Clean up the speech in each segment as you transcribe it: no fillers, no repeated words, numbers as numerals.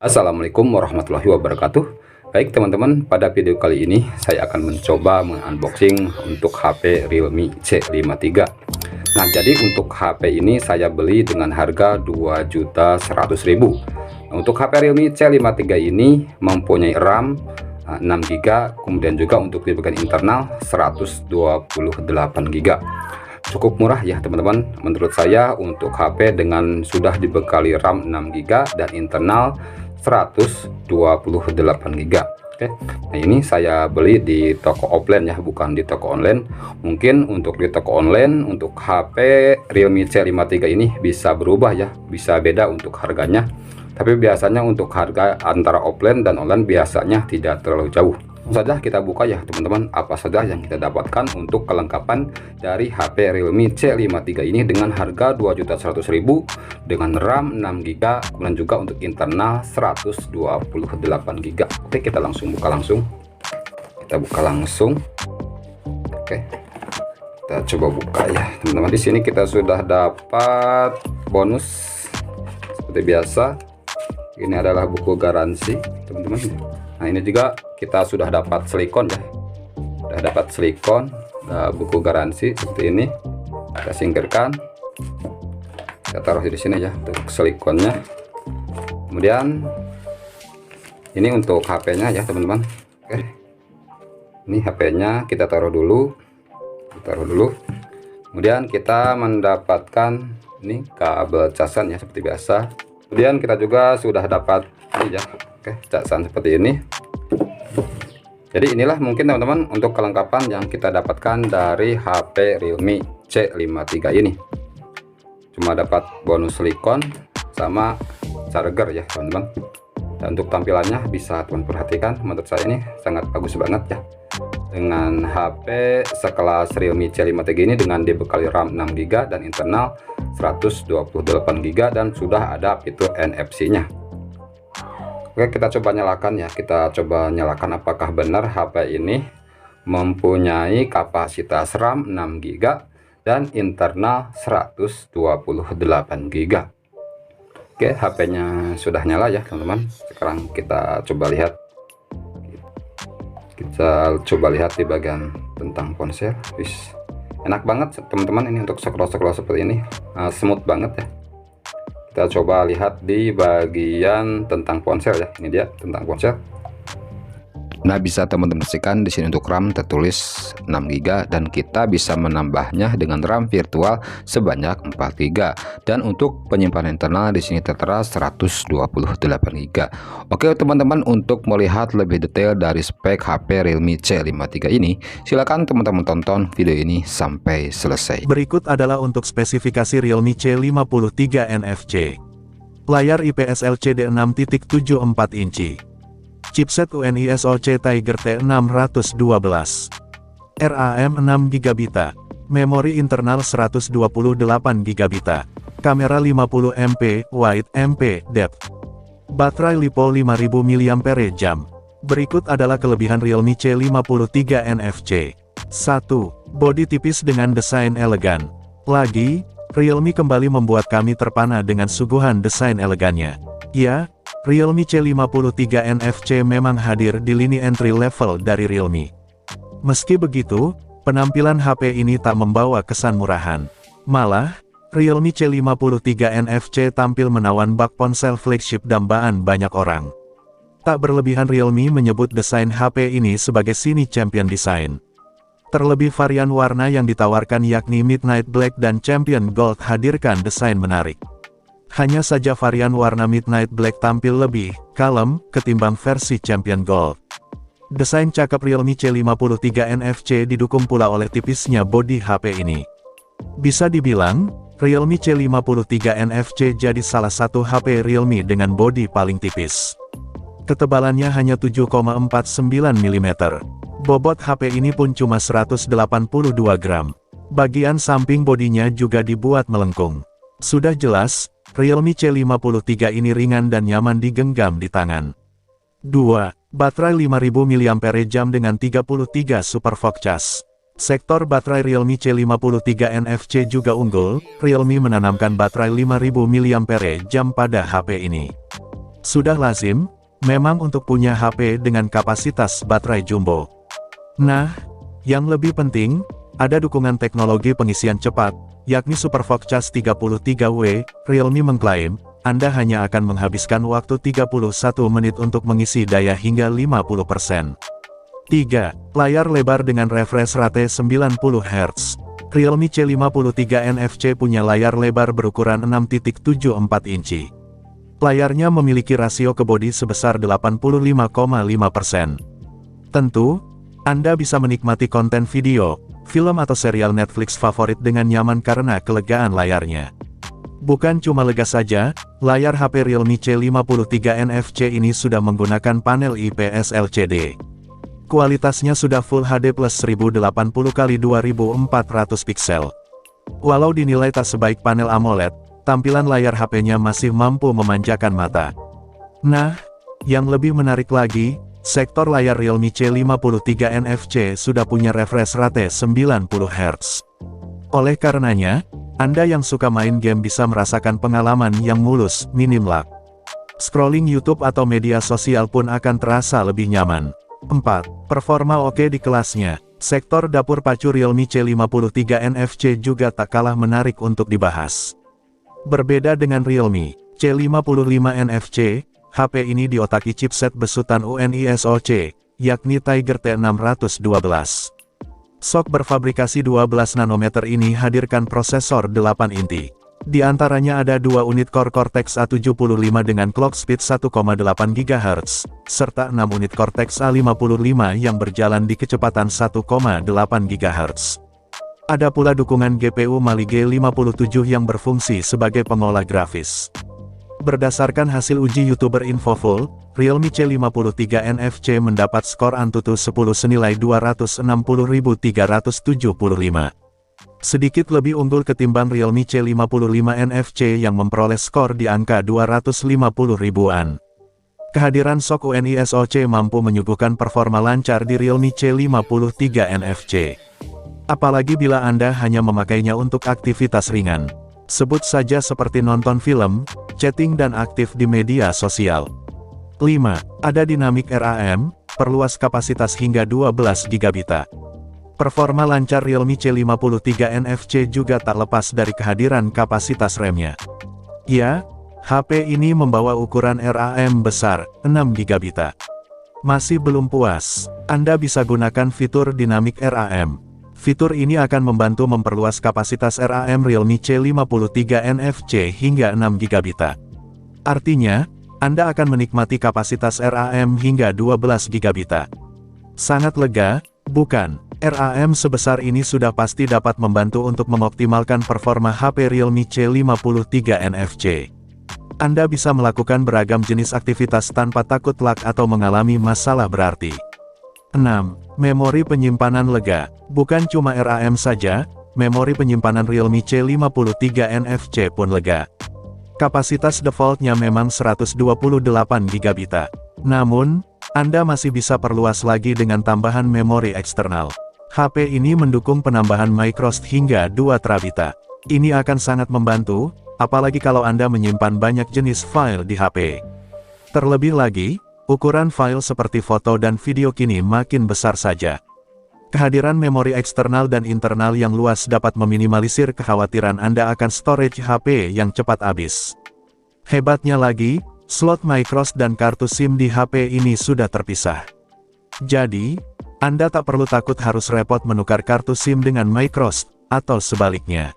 Assalamualaikum warahmatullahi wabarakatuh. Baik teman-teman, pada video kali ini saya akan mencoba mengunboxing untuk HP Realme C53. Nah, jadi untuk HP ini saya beli dengan harga 2.100.000. Nah, untuk HP Realme C53 ini mempunyai RAM 6GB, kemudian juga untuk di bagian internal 128GB. Cukup murah ya teman-teman menurut saya untuk HP dengan sudah dibekali RAM 6GB dan internal 128GB. Oke, nah ini saya beli di toko offline ya, bukan di toko online. Mungkin untuk di toko online untuk HP Realme C53 ini bisa berubah ya, bisa beda untuk harganya, tapi biasanya untuk harga antara offline dan online biasanya tidak terlalu jauh. Langsung saja kita buka ya teman-teman, apa saja yang kita dapatkan untuk kelengkapan dari HP Realme C53 ini dengan harga 2.100.000 dengan RAM 6GB, kemudian juga untuk internal 128GB. Oke, kita langsung buka langsung. Oke, kita coba buka ya teman-teman. Di sini kita sudah dapat bonus seperti biasa. Ini adalah buku garansi teman-teman. Nah, ini juga kita sudah dapat silikon ya, sudah dapat silikon, buku garansi seperti ini. Kita singkirkan, kita taruh di sini ya untuk silikonnya. Kemudian ini untuk HP-nya ya teman-teman. Oke, ini HP-nya kita taruh dulu, kemudian kita mendapatkan ini kabel casan ya seperti biasa. Kemudian kita juga sudah dapat ini ya, oke, casan seperti ini. Jadi inilah mungkin teman-teman untuk kelengkapan yang kita dapatkan dari HP Realme C53 ini. Cuma dapat bonus silikon sama charger ya teman-teman. Dan untuk tampilannya bisa teman perhatikan, menurut saya ini sangat bagus banget ya. Dengan HP sekelas Realme C53 ini dengan dibekali RAM 6GB dan internal 128GB dan sudah ada fitur NFC-nya. Oke, kita coba nyalakan ya, apakah benar HP ini mempunyai kapasitas RAM 6GB dan internal 128GB. Oke, HP-nya sudah nyala ya teman-teman. Sekarang kita coba lihat, di bagian tentang ponsel. Wis, enak banget teman-teman ini untuk scroll seperti ini, smooth banget ya. Kita coba lihat di bagian tentang ponsel ya. Ini dia tentang ponsel. Nah, bisa teman-teman saksikan di sini untuk RAM tertulis 6GB dan kita bisa menambahnya dengan RAM virtual sebanyak 4GB, dan untuk penyimpanan internal di sini tertera 128GB. Oke teman-teman, untuk melihat lebih detail dari spek HP Realme C53 ini, silakan teman-teman tonton video ini sampai selesai. Berikut adalah untuk spesifikasi Realme C53 NFC. Layar IPS LCD 6.74 inci. Chipset UNI SoC Tiger T612, RAM 6GB, memori internal 128GB, kamera 50MP, wide MP, depth, baterai LiPo 5000 mAh. Berikut adalah kelebihan Realme C53 NFC. 1. Bodi tipis dengan desain elegan. Lagi, Realme kembali membuat kami terpana dengan suguhan desain elegannya. Ya, Realme C53 NFC memang hadir di lini entry level dari Realme. Meski begitu, penampilan HP ini tak membawa kesan murahan. Malah, Realme C53 NFC tampil menawan bak ponsel flagship dambaan banyak orang. Tak berlebihan Realme menyebut desain HP ini sebagai sini champion design. Terlebih varian warna yang ditawarkan yakni Midnight Black dan Champion Gold hadirkan desain menarik. Hanya saja varian warna Midnight Black tampil lebih kalem ketimbang versi Champion Gold. Desain cakep Realme C53 NFC didukung pula oleh tipisnya bodi HP ini. Bisa dibilang, Realme C53 NFC jadi salah satu HP Realme dengan bodi paling tipis. Ketebalannya hanya 7,49 mm. Bobot HP ini pun cuma 182 gram. Bagian samping bodinya juga dibuat melengkung. Sudah jelas, Realme C53 ini ringan dan nyaman digenggam di tangan. 2. Baterai 5000 mAh dengan 33 SuperVOOC cas. Sektor baterai Realme C53 NFC juga unggul. Realme menanamkan baterai 5000 mAh pada HP ini. Sudah lazim, memang untuk punya HP dengan kapasitas baterai jumbo. Nah, yang lebih penting, ada dukungan teknologi pengisian cepat, yakni SuperVOOC Cas 33W. Realme mengklaim, Anda hanya akan menghabiskan waktu 31 menit untuk mengisi daya hingga 50%. 3. Layar lebar dengan refresh rate 90 Hz. Realme C53 NFC punya layar lebar berukuran 6.74 inci. Layarnya memiliki rasio ke bodi sebesar 85,5%. Tentu, Anda bisa menikmati konten video, film atau serial Netflix favorit dengan nyaman karena kelegaan layarnya. Bukan cuma lega saja, layar HP Realme C53 NFC ini sudah menggunakan panel IPS LCD. Kualitasnya sudah Full HD plus 1080x2400 piksel. Walau dinilai tak sebaik panel AMOLED, tampilan layar HP-nya masih mampu memanjakan mata. Nah, yang lebih menarik lagi, sektor layar Realme C53 NFC sudah punya refresh rate 90 Hz. Oleh karenanya, Anda yang suka main game bisa merasakan pengalaman yang mulus, minim lag. Scrolling YouTube atau media sosial pun akan terasa lebih nyaman. 4. Performa oke di kelasnya. Sektor dapur pacu Realme C53 NFC juga tak kalah menarik untuk dibahas. Berbeda dengan Realme C55 NFC, HP ini diotaki chipset besutan UNISoC, yakni Tiger T612. SoC berfabrikasi 12 nanometer ini hadirkan prosesor 8 inti. Di antaranya ada 2 unit Core Cortex A75 dengan clock speed 1,8 GHz, serta 6 unit Cortex A55 yang berjalan di kecepatan 1,8 GHz. Ada pula dukungan GPU Mali G57 yang berfungsi sebagai pengolah grafis. Berdasarkan hasil uji YouTuber Infoful, Realme C53 NFC mendapat skor Antutu 10 senilai 260.375. Sedikit lebih unggul ketimbang Realme C55 NFC yang memperoleh skor di angka 250 ribuan. Kehadiran SoC UNISoC mampu menyuguhkan performa lancar di Realme C53 NFC. Apalagi bila Anda hanya memakainya untuk aktivitas ringan. Sebut saja seperti nonton film, chatting dan aktif di media sosial. 5. Ada Dynamic RAM, perluas kapasitas hingga 12 GB. Performa lancar Realme C53 NFC juga tak lepas dari kehadiran kapasitas RAM-nya. Ya, HP ini membawa ukuran RAM besar, 6 GB. Masih belum puas, Anda bisa gunakan fitur Dynamic RAM. Fitur ini akan membantu memperluas kapasitas RAM Realme C53 NFC hingga 6 GB. Artinya, Anda akan menikmati kapasitas RAM hingga 12 GB. Sangat lega, bukan? RAM sebesar ini sudah pasti dapat membantu untuk mengoptimalkan performa HP Realme C53 NFC. Anda bisa melakukan beragam jenis aktivitas tanpa takut lag atau mengalami masalah berarti. 6. Memori penyimpanan lega. Bukan cuma RAM saja, memori penyimpanan Realme C53 NFC pun lega. Kapasitas defaultnya memang 128 GB. Namun, Anda masih bisa perluas lagi dengan tambahan memori eksternal. HP ini mendukung penambahan microSD hingga 2 terabita. Ini akan sangat membantu, apalagi kalau Anda menyimpan banyak jenis file di HP. Terlebih lagi, ukuran file seperti foto dan video kini makin besar saja. Kehadiran memori eksternal dan internal yang luas dapat meminimalisir kekhawatiran Anda akan storage HP yang cepat habis. Hebatnya lagi, slot microSD dan kartu SIM di HP ini sudah terpisah. Jadi, Anda tak perlu takut harus repot menukar kartu SIM dengan microSD, atau sebaliknya.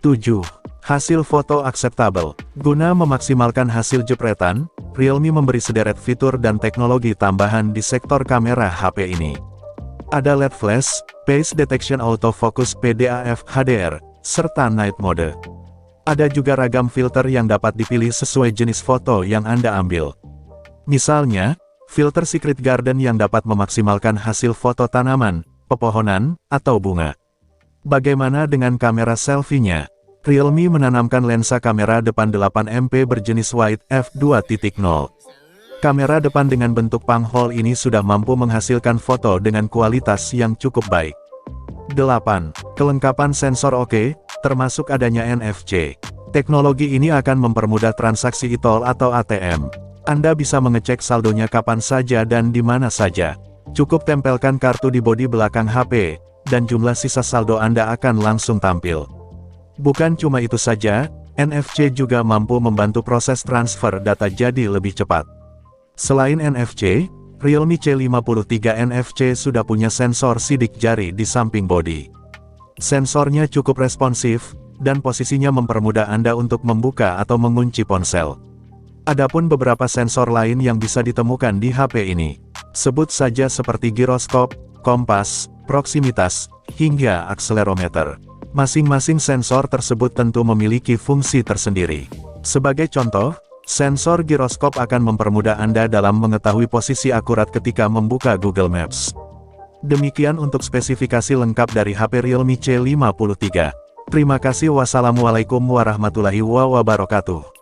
7. Hasil foto akseptabel. Guna memaksimalkan hasil jepretan, Realme memberi sederet fitur dan teknologi tambahan di sektor kamera HP ini. Ada LED flash, Face Detection Autofocus PDAF HDR, serta Night Mode. Ada juga ragam filter yang dapat dipilih sesuai jenis foto yang Anda ambil. Misalnya, filter Secret Garden yang dapat memaksimalkan hasil foto tanaman, pepohonan, atau bunga. Bagaimana dengan kamera selfie-nya? Realme menanamkan lensa kamera depan 8MP berjenis wide f2.0. Kamera depan dengan bentuk panghole ini sudah mampu menghasilkan foto dengan kualitas yang cukup baik. 8. Kelengkapan sensor oke, termasuk adanya NFC. Teknologi ini akan mempermudah transaksi e-tol atau ATM. Anda bisa mengecek saldonya kapan saja dan di mana saja. Cukup tempelkan kartu di bodi belakang HP, dan jumlah sisa saldo Anda akan langsung tampil. Bukan cuma itu saja, NFC juga mampu membantu proses transfer data jadi lebih cepat. Selain NFC, Realme C53 NFC sudah punya sensor sidik jari di samping bodi. Sensornya cukup responsif, dan posisinya mempermudah Anda untuk membuka atau mengunci ponsel. Adapun beberapa sensor lain yang bisa ditemukan di HP ini, sebut saja seperti giroskop, kompas, proksimitas, hingga akselerometer. Masing-masing sensor tersebut tentu memiliki fungsi tersendiri. Sebagai contoh, sensor giroskop akan mempermudah Anda dalam mengetahui posisi akurat ketika membuka Google Maps. Demikian untuk spesifikasi lengkap dari HP Realme C53. Terima kasih. Wassalamualaikum warahmatullahi wabarakatuh.